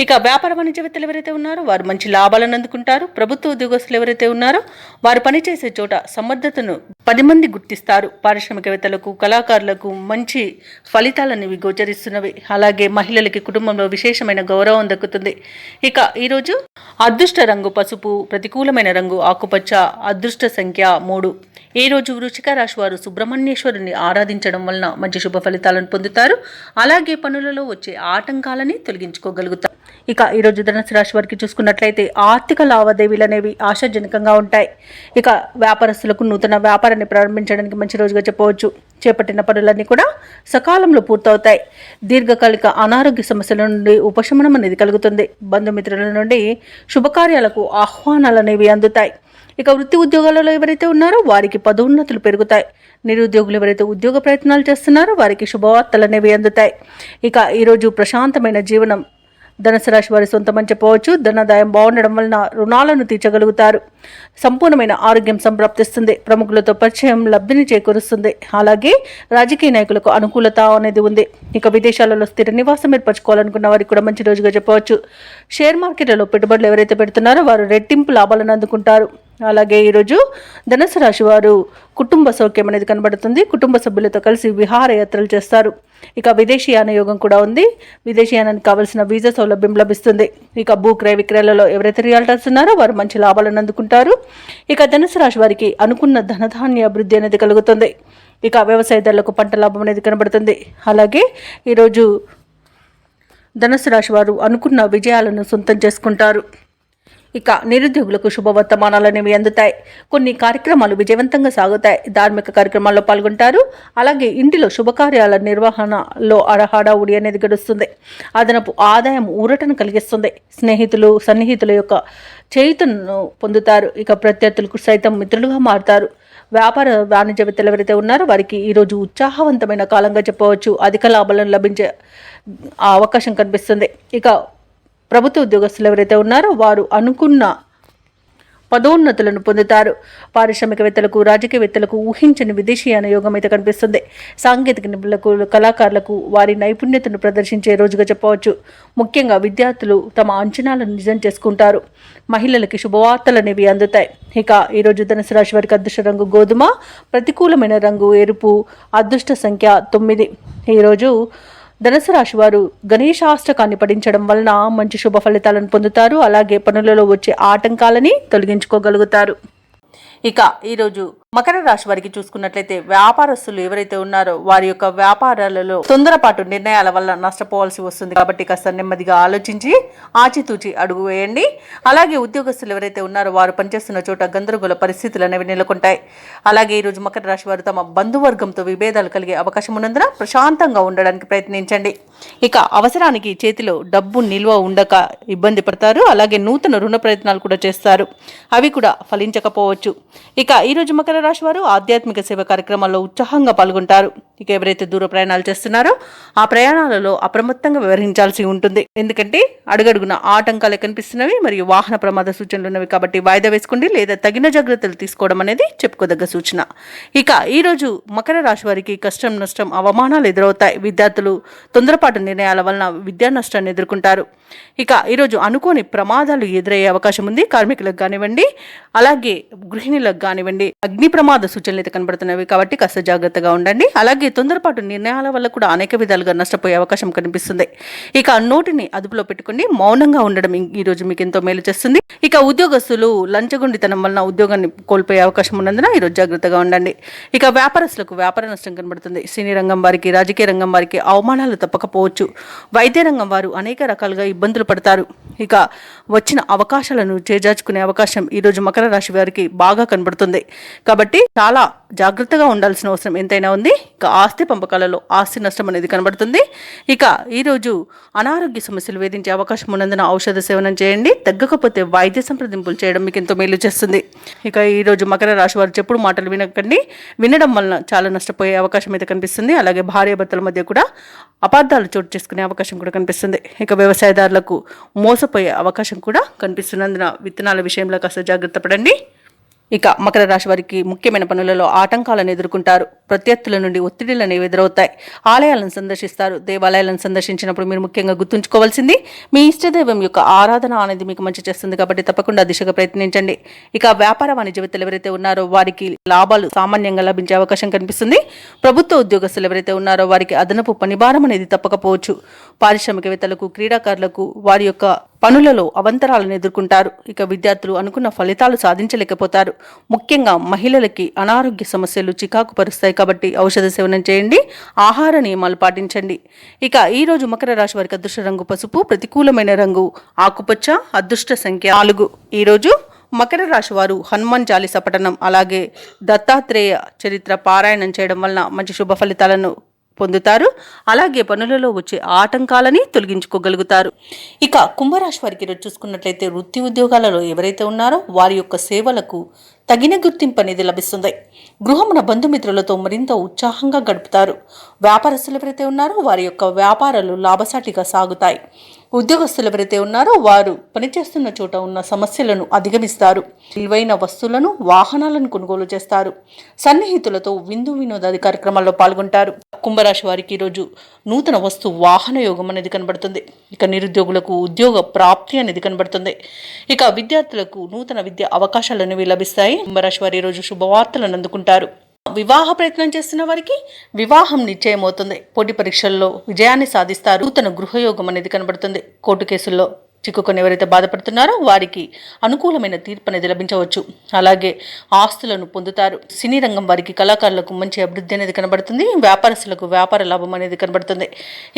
ఇక వ్యాపార వాణిజ్యవేత్తలు ఎవరైతే ఉన్నారో వారు మంచి లాభాలను అందుకుంటారు. ప్రభుత్వ ఉద్యోగస్తులు ఎవరైతే ఉన్నారో వారు పనిచేసే చోట సమర్థతను 10 మంది గుర్తిస్తారు. పారిశ్రామికవేత్తలకు, కళాకారులకు మంచి ఫలితాలనేవి గోచరిస్తున్నవి. అలాగే మహిళలకి కుటుంబంలో విశేషమైన గౌరవం దక్కుతుంది. ఇక ఈరోజు అదృష్ట రంగు పసుపు, ప్రతికూలమైన రంగు ఆకుపచ్చ, అదృష్ట సంఖ్య 3. ఈ రోజు వృశ్చిక రాశి వారు సుబ్రహ్మణ్యేశ్వరుని ఆరాధించడం వలన మంచి శుభ ఫలితాలను పొందుతారు. అలాగే పనులలో వచ్చే ఆటంకాలని తొలగించుకోగలుగుతారు. ఇక ఈరోజు ధనుసు రాశి వారికి చూసుకున్నట్లయితే ఆర్థిక లావాదేవీలు అనేవి ఆశాజనకంగా ఉంటాయి. ఇక వ్యాపారస్తులకు నూతన వ్యాపారాన్ని ప్రారంభించడానికి మంచి రోజుగా చెప్పవచ్చు. చేపట్టిన పనులన్నీ కూడా సకాలంలో పూర్తవుతాయి. దీర్ఘకాలిక అనారోగ్య సమస్యల నుండి ఉపశమనం అనేది కలుగుతుంది. బంధుమిత్రుల నుండి శుభకార్యాలకు ఆహ్వానాలు అనేవి అందుతాయి. ఇక వృత్తి ఉద్యోగాలలో ఎవరైతే ఉన్నారో వారికి పదోన్నతులు పెరుగుతాయి. నిరుద్యోగులు ఎవరైతే ఉద్యోగ ప్రయత్నాలు చేస్తున్నారో వారికి శుభవార్తలు అనేవి అందుతాయి. ఇక ఈరోజు ప్రశాంతమైన జీవనం ధనుసు రాశి వారి సొంతమని చెప్పవచ్చు. ధనాదాయం బాగుండడం వలన రుణాలను తీర్చగలుగుతారు. సంపూర్ణమైన ఆరోగ్యం సంప్రాప్తిస్తుంది. ప్రముఖులతో పరిచయం లబ్ధిని చేకూరుస్తుంది. అలాగే రాజకీయ నాయకులకు అనుకూలత అనేది ఉంది. ఇక విదేశాలలో స్థిర నివాసం ఏర్పరచుకోవాలనుకున్న వారికి కూడా మంచి రోజుగా చెప్పవచ్చు. షేర్ మార్కెట్లలో పెట్టుబడులు ఎవరైతే పెడుతున్నారో వారు రెట్టింపు లాభాలను అందుకుంటారు. అలాగే ఈరోజు ధనుసు రాశి వారు కుటుంబ సౌఖ్యం అనేది కనబడుతుంది. కుటుంబ సభ్యులతో కలిసి విహారయాత్రలు చేస్తారు. ఇక విదేశీయాన యోగం కూడా ఉంది. విదేశీయానానికి కావలసిన వీసా సౌలభ్యం లభిస్తుంది. ఇక భూ క్రయ విక్రయాలలో ఎవరైతే రియాల్టర్స్ ఉన్నారో వారు మంచి లాభాలను అందుకుంటారు. ఇక ధనుసు రాశి వారికి అనుకున్న ధనధాన్య అభివృద్ధి అనేది కలుగుతుంది. ఇక వ్యవసాయదారులకు పంట లాభం అనేది కనబడుతుంది. అలాగే ఈరోజు ధనుసు రాశి వారు అనుకున్న విజయాలను సొంతం చేసుకుంటారు. ఇక నిరుద్యోగులకు శుభవర్తమానాలు అనేవి అందుతాయి. కొన్ని కార్యక్రమాలు విజయవంతంగా సాగుతాయి. ధార్మిక కార్యక్రమాల్లో పాల్గొంటారు. అలాగే ఇంటిలో శుభకార్యాల నిర్వహణలో హడావుడి అనేది గడుస్తుంది. అదనపు ఆదాయం ఊరటను కలిగిస్తుంది. స్నేహితులు, సన్నిహితుల యొక్క చేయుతను పొందుతారు. ఇక ప్రత్యర్థులకు సైతం మిత్రులుగా మారుతారు. వ్యాపార వాణిజ్యవేత్తలు ఎవరైతే ఉన్నారో వారికి ఈరోజు ఉత్సాహవంతమైన కాలంగా చెప్పవచ్చు. అధిక లాభాలను లభించే అవకాశం కనిపిస్తుంది. ఇక ప్రభుత్వ ఉద్యోగస్తులు ఎవరైతే ఉన్నారో వారు అనుకున్న పదోన్నతులను పొందుతారు. పారిశ్రామికవేత్తలకు, రాజకీయవేత్తలకు ఊహించని విదేశీయాన యోగం అయితే కనిపిస్తుంది. సాంకేతిక నిపుణులకు, కళాకారులకు వారి నైపుణ్యతను ప్రదర్శించే రోజుగా చెప్పవచ్చు. ముఖ్యంగా విద్యార్థులు తమ అంచనాలను నిజం చేసుకుంటారు. మహిళలకి శుభవార్తలు అనేవి అందుతాయి. ఇక ఈరోజు ధనుసు రాశి వారికి అదృష్ట రంగు గోధుమ, ప్రతికూలమైన రంగు ఎరుపు, అదృష్ట సంఖ్య 9. ఈరోజు ధనుసు రాశి వారు గణేశాష్టకాన్ని పఠించడం వలన మంచి శుభ ఫలితాలను పొందుతారు. అలాగే పనులలో వచ్చే ఆటంకాలని తొలగించుకోగలుగుతారు. ఇక ఈరోజు మకర రాశి వారికి చూసుకున్నట్లయితే వ్యాపారస్తులు ఎవరైతే ఉన్నారో వారి యొక్క వ్యాపారాలలో తొందరపాటు నిర్ణయాల వల్ల నష్టపోవాల్సి వస్తుంది. కాబట్టి కాస్త నెమ్మదిగా ఆలోచించి ఆచితూచి అడుగు వేయండి. అలాగే ఉద్యోగస్తులు ఎవరైతే ఉన్నారో వారు పనిచేస్తున్న చోట గందరగోళ పరిస్థితులు అనేవి నెలకొంటాయి. అలాగే ఈరోజు మకర రాశి వారు తమ బంధువర్గంతో విభేదాలు కలిగే అవకాశం ఉన్నందున ప్రశాంతంగా ఉండడానికి ప్రయత్నించండి. ఇక అవసరానికి చేతిలో డబ్బు నిల్వ ఉండక ఇబ్బంది పడతారు. అలాగే నూతన రుణ ప్రయత్నాలు కూడా చేస్తారు. అవి కూడా ఫలించకపోవచ్చు. ఇక ఈరోజు మకర రాశి వారు ఆధ్యాత్మిక సేవ కార్యక్రమాల్లో ఉత్సాహంగా పాల్గొంటారు. ఇక ఎవరైతే దూర ప్రయాణాలు చేస్తున్నారో ఆ ప్రయాణాలలో అప్రమత్తంగా వ్యవహరించాల్సి ఉంటుంది. ఎందుకంటే అడుగడుగున ఆటంకాలు కనిపిస్తున్నవి మరియు వాహన ప్రమాద సూచనలు ఉన్నవి. కాబట్టి వాయిదా వేసుకోండి లేదా తగిన జాగ్రత్తలు తీసుకోవడం అనేది చెప్పుకోదగ్గ సూచన. ఇక ఈరోజు మకర రాశి వారికి కష్టం, నష్టం, అవమానాలు ఎదురవుతాయి. విద్యార్థులు తొందరపాటు నిర్ణయాల వలన విద్యా నష్టాన్ని ఎదుర్కొంటారు. ఇక ఈరోజు అనుకోని ప్రమాదాలు ఎదురయ్యే అవకాశం ఉంది. కార్మికులకు కానివ్వండి, అలాగే గృహిణులకు కానివ్వండి అగ్ని ప్రమాద సూచనలు అయితే కనబడుతున్నవి. కాబట్టి కాస్త జాగ్రత్తగా ఉండండి. అలాగే తొందరపాటు నిర్ణయాల వల్ల కూడా అనేక విధాలుగా నష్టపోయే అవకాశం కనిపిస్తుంది. ఇక నోటిని అదుపులో పెట్టుకుని మౌనంగా ఉండడం ఈరోజు మీకు ఎంతో మేలు చేస్తుంది. ఇక ఉద్యోగస్తులు లంచగొండితనం వలన ఉద్యోగాన్ని కోల్పోయే అవకాశం ఉన్నందున ఈరోజు జాగ్రత్తగా ఉండండి. ఇక వ్యాపారస్తులకు వ్యాపార నష్టం కనబడుతుంది. సినీ రంగం వారికి, రాజకీయ రంగం వారికి అవమానాలు తప్పకపోవచ్చు. వైద్య రంగం వారు అనేక రకాలుగా ఇబ్బందులు పడతారు. ఇక వచ్చిన అవకాశాలను చేజార్చుకునే అవకాశం ఈరోజు మకర రాశి వారికి బాగా కనబడుతుంది. ఇక కాబట్టి చాలా జాగ్రత్తగా ఉండాల్సిన అవసరం ఎంతైనా ఉంది. ఇక ఆస్తి పంపకాలలో ఆస్తి నష్టం అనేది కనబడుతుంది. ఇక ఈరోజు అనారోగ్య సమస్యలు వేధించే అవకాశం ఉన్నందున ఔషధ సేవనం చేయండి. తగ్గకపోతే వైద్య సంప్రదింపులు చేయడం మీకు ఎంతో మేలు చేస్తుంది. ఇక ఈరోజు మకర రాశి వారు చెప్పుడు మాటలు వినకండి. వినడం వలన చాలా నష్టపోయే అవకాశం అయితే కనిపిస్తుంది. అలాగే భార్యాభర్తల మధ్య కూడా అపార్థాలు చోటు చేసుకునే అవకాశం కూడా కనిపిస్తుంది. ఇక వ్యవసాయదారులకు మోసపోయే అవకాశం కూడా కనిపిస్తున్నందున విత్తనాల విషయంలో కాస్త జాగ్రత్త పడండి. ఇక మకర రాశి వారికి ముఖ్యమైన పనులలో ఆటంకాలను ఎదుర్కొంటారు. ప్రత్యర్థుల నుండి ఒత్తిడిలు అనేవి ఎదురవుతాయి. ఆలయాలను సందర్శిస్తారు. దేవాలయాలను సందర్శించినప్పుడు మీరు ముఖ్యంగా గుర్తుంచుకోవాల్సింది మీ ఇష్టదైవం యొక్క ఆరాధన అనేది మీకు మంచి చేస్తుంది. కాబట్టి తప్పకుండా దిశగా ప్రయత్నించండి. ఇక వ్యాపార వాణిజ్యవేత్తలు ఎవరైతే ఉన్నారో వారికి లాభాలు సామాన్యంగా లభించే అవకాశం కనిపిస్తుంది. ప్రభుత్వ ఉద్యోగస్తులు ఎవరైతే ఉన్నారో వారికి అదనపు పనిభారం అనేది తప్పకపోవచ్చు. పారిశ్రామికవేత్తలకు, క్రీడాకారులకు వారి యొక్క పనులలో అవంతరాలను ఎదుర్కొంటారు. ఇక విద్యార్థులు అనుకున్న ఫలితాలు సాధించలేకపోతారు. ముఖ్యంగా మహిళలకి అనారోగ్య సమస్యలు చికాకు పరుస్తాయి. కాబట్టి ఔషధ సేవనం చేయండి. ఆహార నియమాలు పాటించండి. ఇక ఈరోజు మకర రాశి వారికి అదృష్ట రంగు పసుపు, ప్రతికూలమైన రంగు ఆకుపచ్చ, అదృష్ట సంఖ్య 4. ఈరోజు మకర రాశి వారు హనుమాన్ చాలీసా పఠనం అలాగే దత్తాత్రేయ చరిత్ర పారాయణం చేయడం వలన మంచి శుభ ఫలితాలను పొందుతారు. అలాగే పనులలో వచ్చే ఆటంకాలని తొలగించుకోగలుగుతారు. ఇక కుంభరాశి వారికి ఈరోజు చూసుకున్నట్లయితే వృత్తి ఉద్యోగాలలో ఎవరైతే ఉన్నారో వారి యొక్క సేవలకు తగిన గుర్తింపు అనేది లభిస్తుంది. గృహమున బంధుమిత్రులతో మరింత ఉత్సాహంగా గడుపుతారు. వ్యాపారస్తులు ఎవరైతే ఉన్నారో వారి యొక్క వ్యాపారాలు లాభసాటిగా సాగుతాయి. ఉద్యోగస్తులు ఎవరైతే ఉన్నారో వారు పనిచేస్తున్న చోట ఉన్న సమస్యలను అధిగమిస్తారు. విలువైన వస్తువులను, వాహనాలను కొనుగోలు చేస్తారు. సన్నిహితులతో విందు వినోదాది కార్యక్రమాల్లో పాల్గొంటారు. కుంభరాశి వారికి ఈరోజు నూతన వస్తు వాహన యోగం అనేది కనబడుతుంది. ఇక నిరుద్యోగులకు ఉద్యోగ ప్రాప్తి అనేది కనబడుతుంది. ఇక విద్యార్థులకు నూతన విద్యా అవకాశాలు అనేవి లభిస్తాయి. కుంభరాశి వారు ఈరోజు శుభవార్తలను అందుకుంటారు. వివాహ ప్రయత్నం చేస్తున్న వారికి వివాహం నిశ్చయమవుతుంది. పోటీ పరీక్షల్లో విజయాన్ని సాధిస్తారు. నూతన గృహయోగం అనేది కనబడుతుంది. కోర్టు కేసుల్లో చిక్కుకొని ఎవరైతే బాధపడుతున్నారో వారికి అనుకూలమైన తీర్పు అనేది లభించవచ్చు. అలాగే ఆస్తులను పొందుతారు. సినీ రంగం వారికి కళాకారులకు మంచి అభివృద్ధి అనేది కనబడుతుంది. వ్యాపారస్తులకు వ్యాపార లాభం అనేది కనబడుతుంది.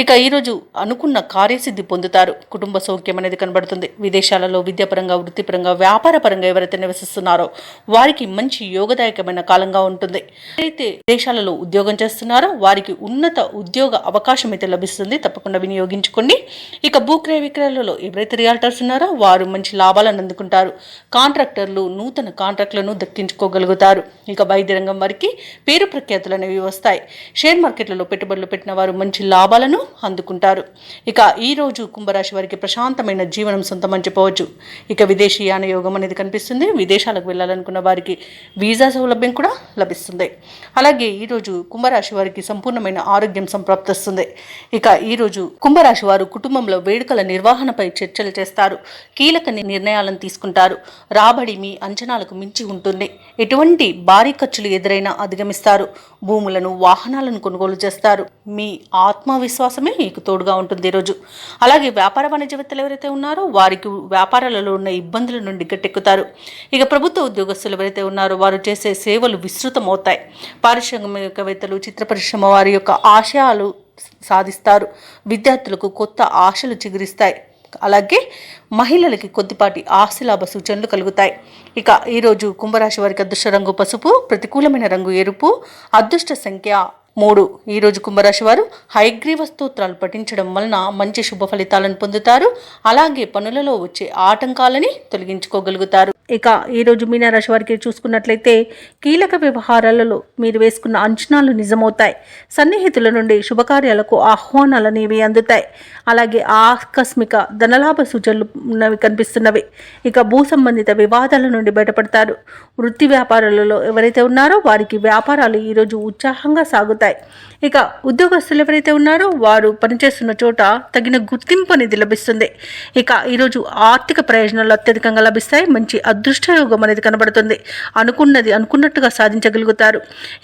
ఇక ఈరోజు అనుకున్న కార్యసిద్ధి పొందుతారు. కుటుంబ సౌఖ్యం అనేది కనబడుతుంది. విదేశాలలో విద్యాపరంగా, వృత్తిపరంగా, వ్యాపార పరంగా ఎవరైతే నివసిస్తున్నారో వారికి మంచి యోగదాయకమైన కాలంగా ఉంటుంది. అయితే దేశాలలో ఉద్యోగం చేస్తున్నారో వారికి ఉన్నత ఉద్యోగ అవకాశం అయితే లభిస్తుంది. తప్పకుండా వినియోగించుకోండి. ఇక భూక్రయ విక్రయాలలో ఎవరైతే రియాల్టర్స్ ఉన్నారో వారు మంచి లాభాలను అందుకుంటారు. కాంట్రాక్టర్లు నూతన కాంట్రాక్టులను దక్కించుకోగలుగుతారు. ఇక వైద్య రంగం వారికి పేరు ప్రఖ్యాతులు అనేవి వస్తాయి. షేర్ మార్కెట్లలో పెట్టుబడులు పెట్టిన వారు మంచి లాభాలను అందుకుంటారు. ఇక ఈ రోజు కుంభరాశి వారికి ప్రశాంతమైన జీవనం సొంతమని చెప్పవచ్చు. ఇక విదేశీయాన యోగం అనేది కనిపిస్తుంది. విదేశాలకు వెళ్ళాలనుకున్న వారికి వీసా సౌలభ్యం కూడా లభిస్తుంది. అలాగే ఈరోజు కుంభరాశి వారికి సంపూర్ణమైన ఆరోగ్యం సంప్రాప్తిస్తుంది. ఇక ఈరోజు కుంభరాశి వారు కుటుంబంలో వేడుకల నిర్వహణపై చర్చలు చేస్తారు. కీలక నిర్ణయాలను తీసుకుంటారు. రాబడి మీ అంచనాలకు మించి ఉంటుంది. ఎటువంటి భారీ ఖర్చులు ఎదురైనా అధిగమిస్తారు. భూములను, వాహనాలను కొనుగోలు చేస్తారు. మీ ఆత్మవిశ్వాసమే మీకు తోడుగా ఉంటుంది ఈరోజు. అలాగే వ్యాపార వాణిజ్యవేత్తలు ఎవరైతే ఉన్నారో వారికి వ్యాపారాలలో ఉన్న ఇబ్బందుల నుండి గట్టెక్కుతారు. ఇక ప్రభుత్వ ఉద్యోగస్తులు ఎవరైతే ఉన్నారో వారు చేసే సేవలు విస్తృతమవుతాయి. పారిశ్రామికవేత్తలు, చిత్ర పరిశ్రమ వారి యొక్క ఆశయాలు సాధిస్తారు. విద్యార్థులకు కొత్త ఆశలు చిగురిస్తాయి. అలాగే మహిళలకి కొద్దిపాటి ఆస్తిలాభ సూచనలు కలుగుతాయి. ఇక ఈరోజు కుంభరాశి వారికి అదృష్ట రంగు పసుపు, ప్రతికూలమైన రంగు ఎరుపు, అదృష్ట సంఖ్య 3. ఈరోజు కుంభరాశి వారు హయగ్రీవ స్తోత్రాలు పఠించడం వలన మంచి శుభ ఫలితాలను పొందుతారు. అలాగే పనులలో వచ్చే ఆటంకాలని తొలగించుకోగలుగుతారు. ఇక ఈరోజు మీనరాశి వారికి చూసుకున్నట్లయితే కీలక వ్యవహారాలలో మీరు వేసుకున్న అంచనాలు నిజమవుతాయి. సన్నిహితుల నుండి శుభకార్యాలకు ఆహ్వానాలు అనేవి అందుతాయి. అలాగే ఆకస్మిక ధనలాభ సూచనలు కనిపిస్తున్నవి. ఇక భూ సంబంధిత వివాదాల నుండి బయటపడతారు. వృత్తి వ్యాపారాలలో ఎవరైతే ఉన్నారో వారికి వ్యాపారాలు ఈరోజు ఉత్సాహంగా సాగుతాయి. ఇక ఉద్యోగస్తులు ఎవరైతే ఉన్నారో వారు పనిచేస్తున్న చోట తగిన గుర్తింపు అనేది లభిస్తుంది. ఇక ఈరోజు ఆర్థిక ప్రయోజనాలు అత్యధికంగా లభిస్తాయి. మంచి అదృష్టయోగం అనేది కనబడుతుంది. అనుకున్నది అనుకున్నట్టుగా సాధించగలుగుతారు.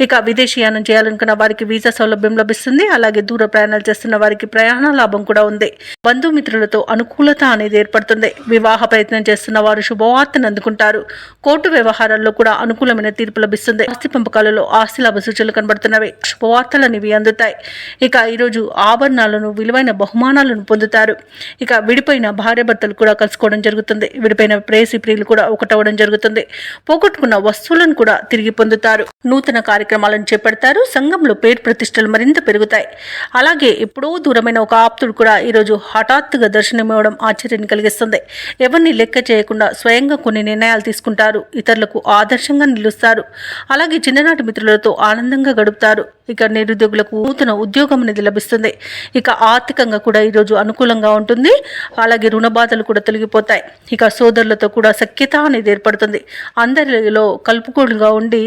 ఇక విదేశీయానం చేయాలనుకున్న వారికి వీసా సౌలభ్యం లభిస్తుంది. అలాగే దూర ప్రయాణాలు చేస్తున్న వారికి ప్రయాణ లాభం కూడా ఉంది. బంధుమిత్రులతో అనుకూలత అనేది ఏర్పడుతుంది. వివాహ ప్రయత్నం చేస్తున్న వారు శుభవార్తను అందుకుంటారు. కోర్టు వ్యవహారాల్లో కూడా అనుకూలమైన తీర్పు లభిస్తుంది. ఆస్తి పంపకాలలో ఆస్తి లాభ సూచనలు కనబడుతున్నవి. శుభవార్తలని అనేవి అందుతాయి. ఇక ఈరోజు ఆభరణాలను, విలువైన బహుమానాలను పొందుతారు. ఇక విడిపోయిన భార్యాభర్తలు కూడా కలుసుకోవడం జరుగుతుంది. విడిపోయిన ప్రేయసి ప్రియులు కూడా ఒకటవడం జరుగుతుంది. పోగొట్టుకున్న వస్తువులను కూడా తిరిగి పొందుతారు. నూతన కార్యక్రమాలను చేపడతారు. సంఘంలో పేరు ప్రతిష్టలు మరింత పెరుగుతాయి. అలాగే ఎప్పుడో దూరమైన ఒక ఆప్తుడు కూడా ఈరోజు హఠాత్తుగా దర్శనమివ్వడం ఆశ్చర్యాన్ని కలిగిస్తుంది. ఎవరిని లెక్క చేయకుండా స్వయంగా కొన్ని నిర్ణయాలు తీసుకుంటారు. ఇతరులకు ఆదర్శంగా నిలుస్తారు. అలాగే చిన్ననాటి మిత్రులతో ఆనందంగా గడుపుతారు. ఇక నిరుద్యోగులకు నూతన ఉద్యోగం అనేది లభిస్తుంది. ఇక ఆర్థికంగా కూడా ఈరోజు అనుకూలంగా ఉంటుంది. అలాగే రుణ బాధలు కూడా తొలగిపోతాయి. ఇక సోదరులతో కూడా సఖ్యత అనేది ఏర్పడుతుంది. అందరిలో కలుపుకోలుగా ఉండి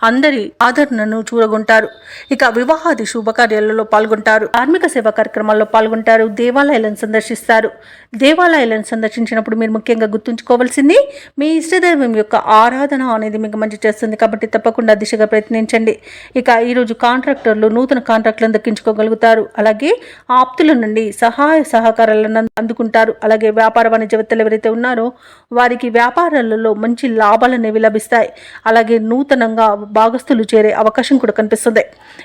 అందరి ఆదరణను చూరగొంటారు. ఇక వివాహాది శుభకార్యాలలో పాల్గొంటారు. ధార్మిక సేవా కార్యక్రమాల్లో పాల్గొంటారు. దేవాలయాలను సందర్శిస్తారు. దేవాలయాలను సందర్శించినప్పుడు మీరు ముఖ్యంగా గుర్తుంచుకోవాల్సింది మీ ఇష్టదైవం యొక్క ఆరాధన అనేది మీకు మంచి చేస్తుంది. కాబట్టి తప్పకుండా దిశగా ప్రయత్నించండి. ఇక ఈరోజు కాంట్రాక్టర్లు నూతన కాంట్రాక్టులను దక్కించుకోగలుగుతారు. అలాగే ఆప్తుల నుండి సహాయ సహకారాలను అందుకుంటారు. అలాగే వ్యాపార వాణిజ్యవేత్తలు ఎవరైతే ఉన్నారో వారికి వ్యాపారాలలో మంచి లాభాలు అనేవి లభిస్తాయి. అలాగే నూతనంగా భాగస్తులు చేరే అవకాశం కూడా కనిపిస్తుంది.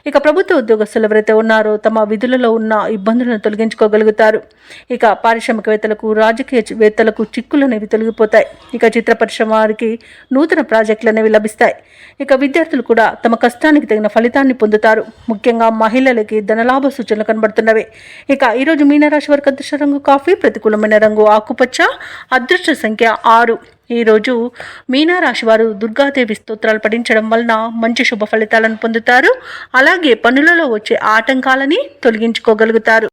ఇక ప్రభుత్వ ఉద్యోగస్తులు ఎవరైతే ఉన్నారో తమ విధులలో ఉన్న ఇబ్బందులను తొలగించుకోగలుగుతారు. ఇక పారిశ్రామికవేత్తలకు, రాజకీయవేత్తలకు చిక్కులు అనేవి తొలగిపోతాయి. ఇక చిత్ర పరిశ్రమ వారికి నూతన ప్రాజెక్టులు అనేవి లభిస్తాయి. ఇక విద్యార్థులు కూడా తమ కష్టానికి తగిన ఫలితాన్ని పొందుతారు. ముఖ్యంగా మహిళలకి ధనలాభ సూచనలు కనబడుతున్నవి. ఇక ఈరోజు మీనరాశి వారికి అదృష్ట రంగు కాఫీ, ప్రతికూలమైన రంగు ఆకుపచ్చ, అదృష్ట సంఖ్య 6. ఈరోజు మీనరాశి వారు దుర్గాదేవి స్తోత్రాలు పఠించడం వలన మంచి శుభ ఫలితాలను పొందుతారు. అలాగే పనులలో వచ్చే ఆటంకాలని తొలగించుకోగలుగుతారు.